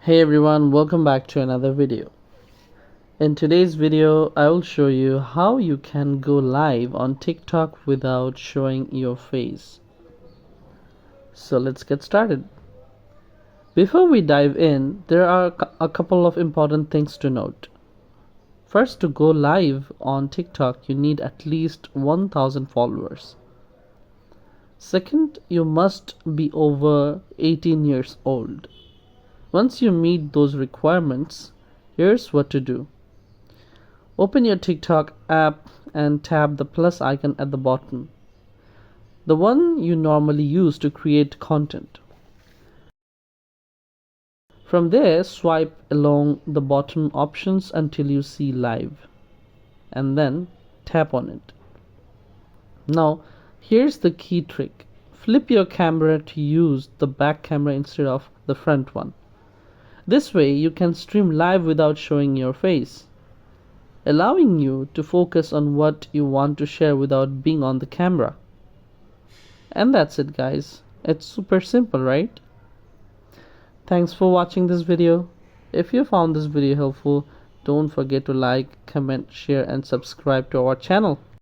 Hey everyone, welcome back to another video. In today's video, I will show you how you can go live on TikTok without showing your face. So let's get started. Before we dive in, there are a couple of important things to note. First, to go live on TikTok, you need at least 1,000 followers. Second, you must be over 18 years old. Once you meet those requirements, here's what to do. Open your TikTok app and tap the plus icon at the bottom, the one you normally use to create content. From there, swipe along the bottom options until you see live, and then tap on it. Now, here's the key trick. Flip your camera to use the back camera instead of the front one. This way you can stream live without showing your face, allowing you to focus on what you want to share without being on the camera. And that's it, guys. It's super simple, right? Thanks for watching this video. If you found this video helpful, don't forget to like, comment, share and subscribe to our channel.